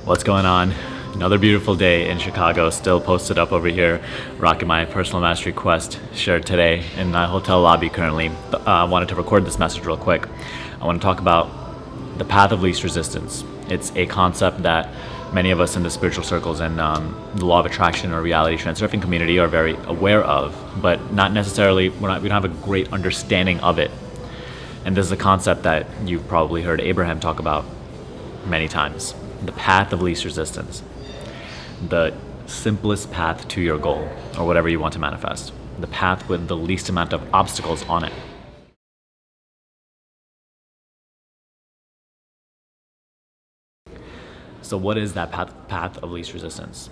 What's going on? Another beautiful day in Chicago, still posted up over here, rocking my personal mastery quest shirt today in my hotel lobby currently. I wanted to record this message real quick. I want to talk about the path of least resistance. It's a concept that many of us in the spiritual circles and the law of attraction or reality transurfing community are very aware of, but not necessarily, we don't have a great understanding of it. And this is a concept that you've probably heard Abraham talk about many times. The path of least resistance. The simplest path to your goal, or whatever you want to manifest. The path with the least amount of obstacles on it. So what is that path of least resistance?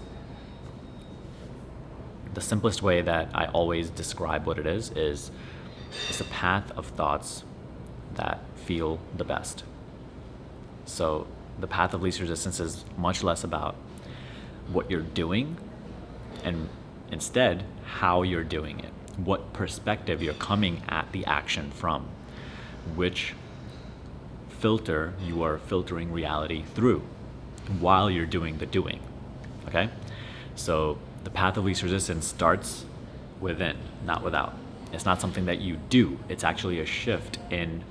The simplest way that I always describe what it is it's a path of thoughts that feel the best. So the path of least resistance is much less about what you're doing and instead how you're doing it, what perspective you're coming at the action from, which filter you are filtering reality through while you're doing the doing. Okay? So the path of least resistance starts within, not without. It's not something that you do. It's actually a shift in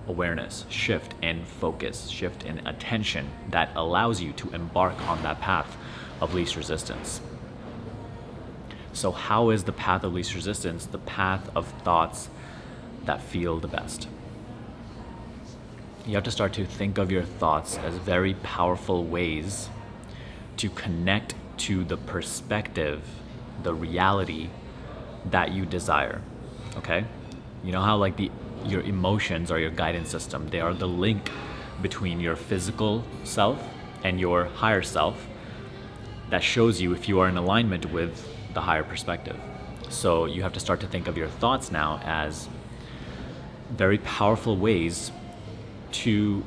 awareness, shift in focus, shift in attention that allows you to embark on that path of least resistance. So how is the path of least resistance the path of thoughts that feel the best? You have to start to think of your thoughts as very powerful ways to connect to the perspective, the reality that you desire. Okay? You know how your emotions are your guidance system. They are the link between your physical self and your higher self that shows you if you are in alignment with the higher perspective. So you have to start to think of your thoughts now as very powerful ways to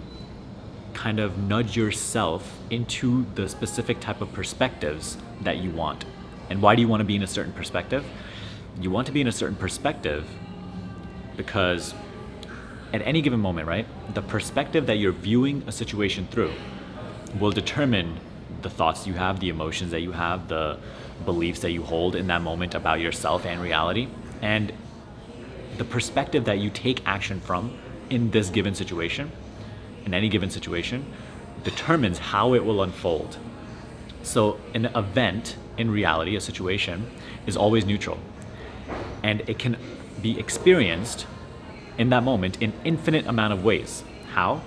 kind of nudge yourself into the specific type of perspectives that you want. And why do you want to be in a certain perspective? You want to be in a certain perspective because at any given moment, right, the perspective that you're viewing a situation through will determine the thoughts you have, the emotions that you have, the beliefs that you hold in that moment about yourself and reality. And the perspective that you take action from in this given situation, in any given situation, determines how it will unfold. So an event in reality, a situation, is always neutral. And it can be experienced in that moment in infinite amount of ways. How?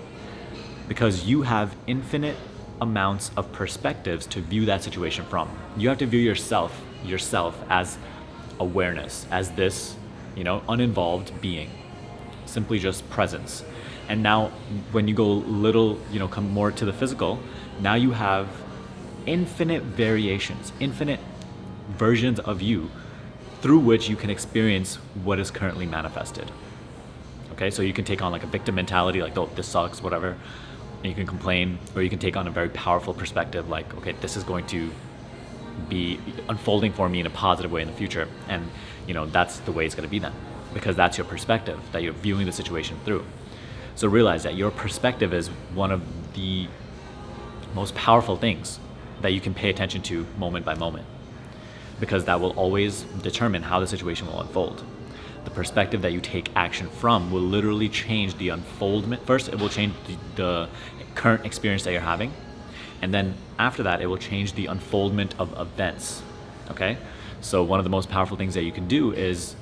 Because you have infinite amounts of perspectives to view that situation from. You have to view yourself as awareness, as this, uninvolved being, simply just presence. And now when you go come more to the physical, now you have infinite variations, infinite versions of you through which you can experience what is currently manifested. Okay, so you can take on like a victim mentality, like, oh, this sucks, whatever, and you can complain, or you can take on a very powerful perspective, like, okay, this is going to be unfolding for me in a positive way in the future, and that's the way it's going to be then, because that's your perspective that you're viewing the situation through. So realize that your perspective is one of the most powerful things that you can pay attention to moment by moment, because that will always determine how the situation will unfold. The perspective that you take action from will literally change the unfoldment. First, it will change the current experience that you're having. And then after that, it will change the unfoldment of events. Okay? So one of the most powerful things that you can do is,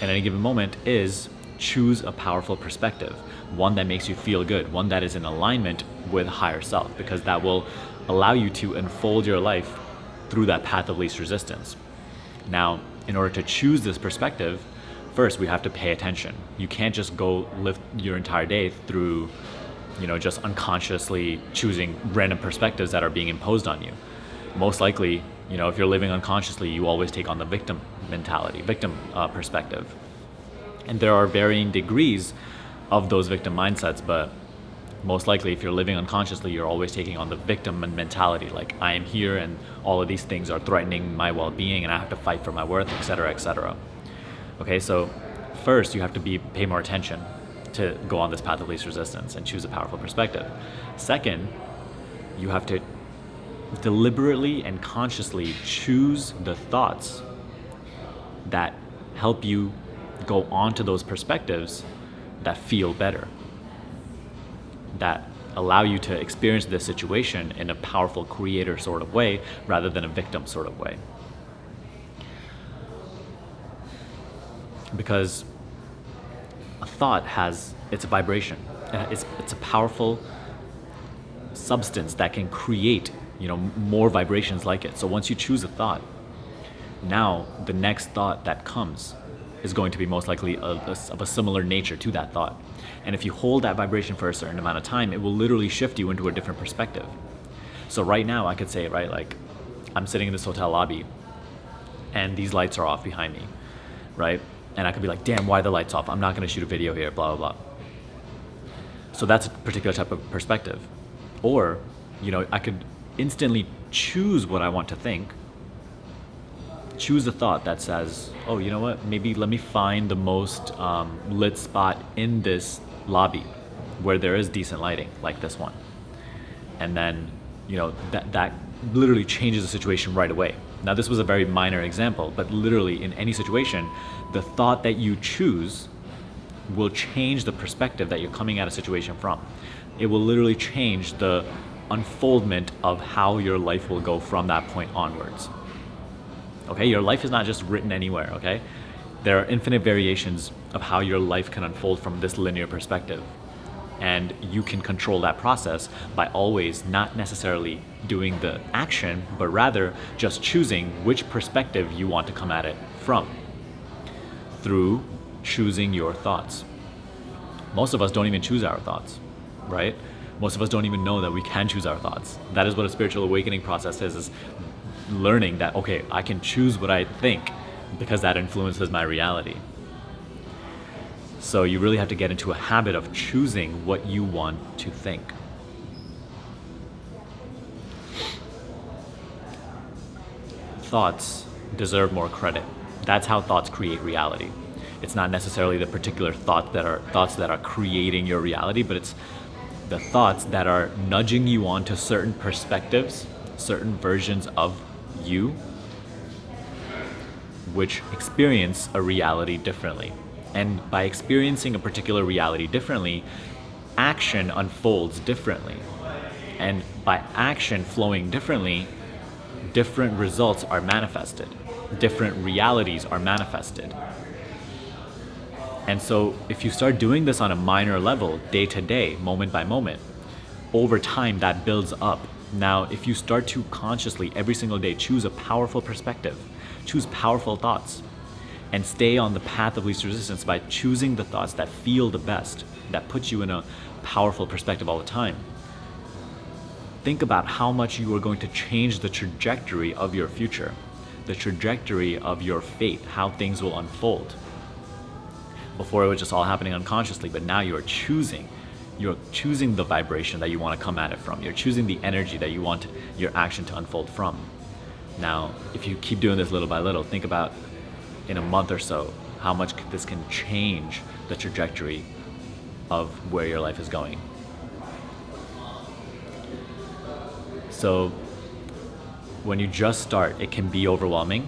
at any given moment, is choose a powerful perspective. One that makes you feel good. One that is in alignment with higher self. Because that will allow you to unfold your life through that path of least resistance. Now, in order to choose this perspective, first, we have to pay attention. You can't just go live your entire day through, just unconsciously choosing random perspectives that are being imposed on you. Most likely, if you're living unconsciously, you always take on the victim mentality, perspective. And there are varying degrees of those victim mindsets, but most likely, if you're living unconsciously, you're always taking on the victim mentality, like, I am here and all of these things are threatening my well-being and I have to fight for my worth, etc., etc. Okay, so first you have to pay more attention to go on this path of least resistance and choose a powerful perspective. Second, you have to deliberately and consciously choose the thoughts that help you go on to those perspectives that feel better, that allow you to experience this situation in a powerful creator sort of way rather than a victim sort of way. Because a thought it's a vibration. It's a powerful substance that can create, more vibrations like it. So once you choose a thought, now the next thought that comes is going to be most likely of a similar nature to that thought. And if you hold that vibration for a certain amount of time, it will literally shift you into a different perspective. So right now I could say, right, like I'm sitting in this hotel lobby and these lights are off behind me, right? And I could be like, damn, why are the lights off? I'm not gonna shoot a video here, blah, blah, blah. So that's a particular type of perspective. Or, I could instantly choose what I want to think, choose a thought that says, oh, you know what, maybe let me find the most lit spot in this lobby where there is decent lighting, like this one. And then, that literally changes the situation right away. Now, this was a very minor example, but literally in any situation, the thought that you choose will change the perspective that you're coming at a situation from. It will literally change the unfoldment of how your life will go from that point onwards. Okay, your life is not just written anywhere, okay? There are infinite variations of how your life can unfold from this linear perspective. And you can control that process by always not necessarily doing the action, but rather just choosing which perspective you want to come at it from through choosing your thoughts. Most of us don't even choose our thoughts, right? Most of us don't even know that we can choose our thoughts. That is what a spiritual awakening process is learning that, okay, I can choose what I think because that influences my reality. So you really have to get into a habit of choosing what you want to think. Thoughts deserve more credit. That's how thoughts create reality. It's not necessarily the particular thoughts that are creating your reality, but it's the thoughts that are nudging you onto certain perspectives, certain versions of you, which experience a reality differently. And by experiencing a particular reality differently, action unfolds differently. And by action flowing differently, different results are manifested. Different realities are manifested. And so if you start doing this on a minor level, day to day, moment by moment, over time that builds up. Now, if you start to consciously every single day choose a powerful perspective, choose powerful thoughts, and stay on the path of least resistance by choosing the thoughts that feel the best, that put you in a powerful perspective all the time, think about how much you are going to change the trajectory of your future, the trajectory of your fate, how things will unfold. Before it was just all happening unconsciously, but now you're choosing the vibration that you want to come at it from. You're choosing the energy that you want your action to unfold from. Now, if you keep doing this little by little, think about in a month or so how much this can change the trajectory of where your life is going. So when you just start, it can be overwhelming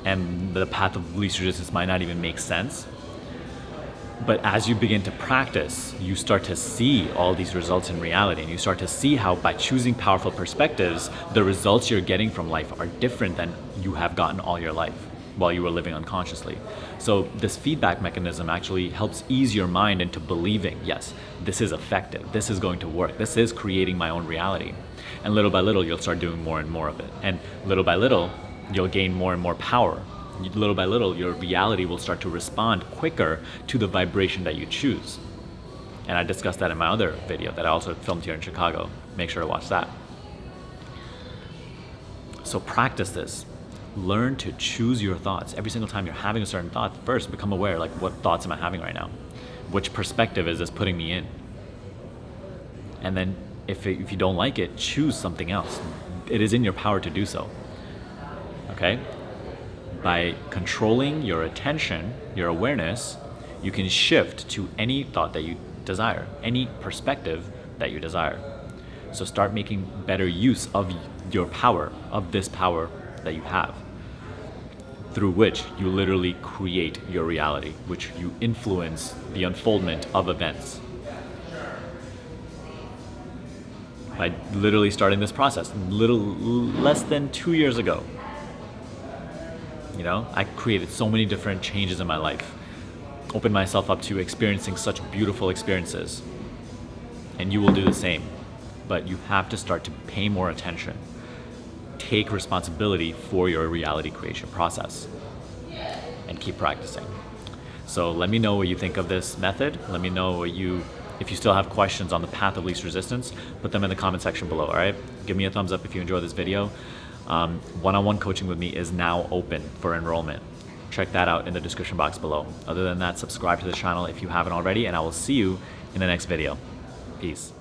and the path of least resistance might not even make sense. But as you begin to practice, you start to see all these results in reality, and you start to see how by choosing powerful perspectives, the results you're getting from life are different than you have gotten all your life while you were living unconsciously. So this feedback mechanism actually helps ease your mind into believing, yes, this is effective, this is going to work, this is creating my own reality. And little by little, you'll start doing more and more of it. And little by little, you'll gain more and more power. Little by little, your reality will start to respond quicker to the vibration that you choose. And I discussed that in my other video that I also filmed here in Chicago. Make sure to watch that. So practice this. Learn to choose your thoughts. Every single time you're having a certain thought, first become aware, like, what thoughts am I having right now? Which perspective is this putting me in? And then if you don't like it, choose something else. It is in your power to do so. Okay? By controlling your attention, your awareness, you can shift to any thought that you desire, any perspective that you desire. So start making better use of your power, of this power that you have, through which you literally create your reality, which you influence the unfoldment of events. By literally starting this process, less than 2 years ago, I created so many different changes in my life, opened myself up to experiencing such beautiful experiences, and you will do the same. But you have to start to pay more attention, take responsibility for your reality creation process, and keep practicing. So let me know what you think of this method. Let me know if you still have questions on the path of least resistance, put them in the comment section below, all right? Give me a thumbs up if you enjoyed this video. One-on-one coaching with me is now open for enrollment. Check that out in the description box below. Other than that, subscribe to the channel if you haven't already, and I will see you in the next video. Peace.